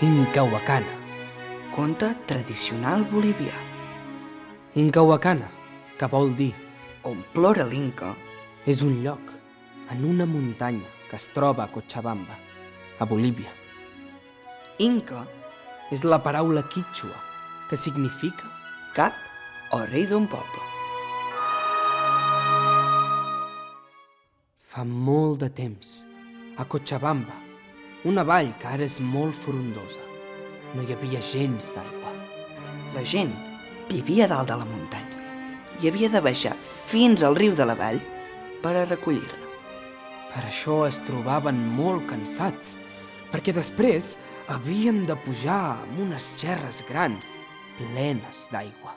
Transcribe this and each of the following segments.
Incahuacana. Conte tradicional bolivià. Incahuacana, que vol dir On plora l'Inca, és un lloc en una muntanya que es troba a Cochabamba, a Bolívia. Inca, És la paraula quítxua, que significa cap o rei d'un poble. fa molt de temps, a Cochabamba, una vall que ara és molt frondosa. No hi havia gens d'aigua. La gent vivia dalt de la muntanya i havia de baixar fins al riu de la vall per a recollir-la. Per això es trobaven molt cansats, perquè després havien de pujar amb unes gerres grans plenes d'aigua.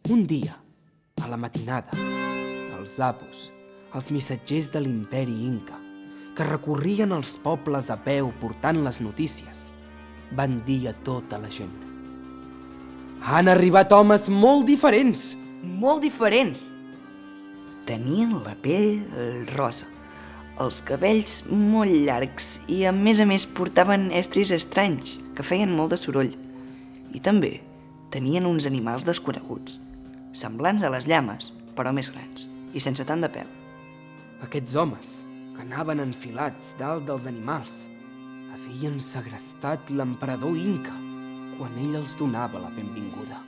Un dia, a la matinada, els apus, els missatgers de l'imperi Inca, que recorrien els pobles a peu portant les notícies, van dir a tota la gent: han arribat homes molt diferents. Molt diferents! Tenien la pell rosa, els cabells molt llargs i a més portaven estris estranys que feien molt de soroll. I també tenien uns animals desconeguts, semblants a les llames, però més grans i sense tant de pèl. Aquests homes, que anaven enfilats dalt dels animals, havien segrestat l'emperador Inca quan ell els donava la benvinguda.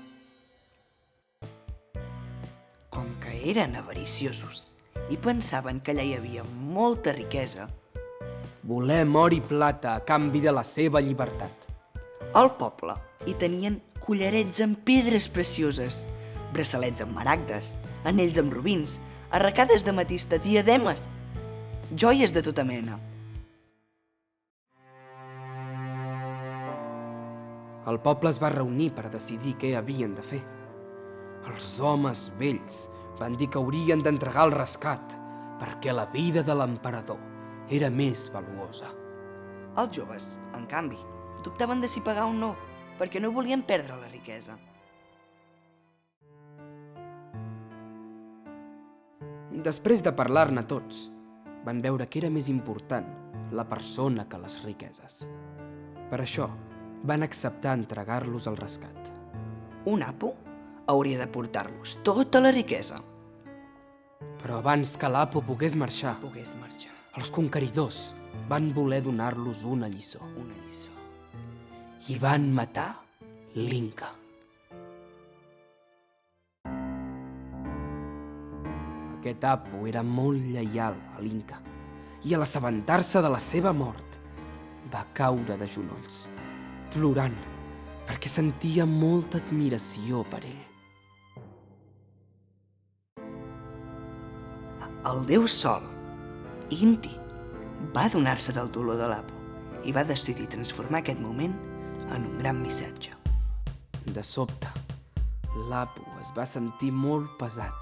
Com que eren avariciosos i pensaven que allà hi havia molta riquesa, Volem or i plata a canvi de la seva llibertat. al poble hi tenien collarets amb pedres precioses, braçalets amb maragdes, anells amb rubins, arracades d'ametista, diademes, joies de tota mena. El poble es va reunir per decidir què havien de fer. Els homes vells van dir que haurien d'entregar el rescat perquè la vida de l'emperador era més valuosa. Els joves, en canvi, dubtaven de si pagar o no, perquè no volien perdre la riquesa. Després de parlar-ne tots, van veure que era més important la persona que les riqueses. Per això, van acceptar entregar-los al rescat. Un apo hauria de portar-los tota la riquesa. Però abans que l'Apo pogués marxar, Pogués marxar. els conqueridors van voler donar-los una lliçó Una lliçó. i van matar l'Inca. Aquest Apo era molt lleial a l'Inca i a l'assabentar-se de la seva mort va caure de genolls, plorant perquè sentia molta admiració per ell. El déu Sol, Inti, va adonar-se del dolor de l'Apo i va decidir transformar aquest moment en un gran missatge. De sobte, l'Apo es va sentir molt pesat.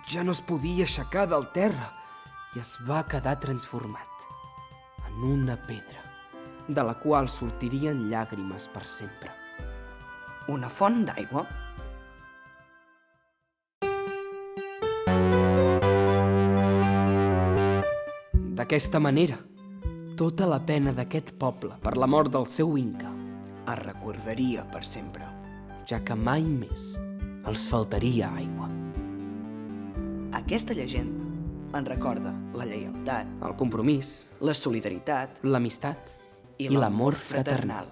Ja no es podia aixecar del terra i es va quedar transformat en una pedra, de la qual sortirien llàgrimes per sempre. Una font d'aigua. D'aquesta manera, tota la pena d'aquest poble per la mort del seu Inca, Es recordaria per sempre. ja que mai més els faltaria aigua. Aquesta llegenda en recorda la lleialtat, El compromís, la solidaritat l'amistat i i l'amor fraternal.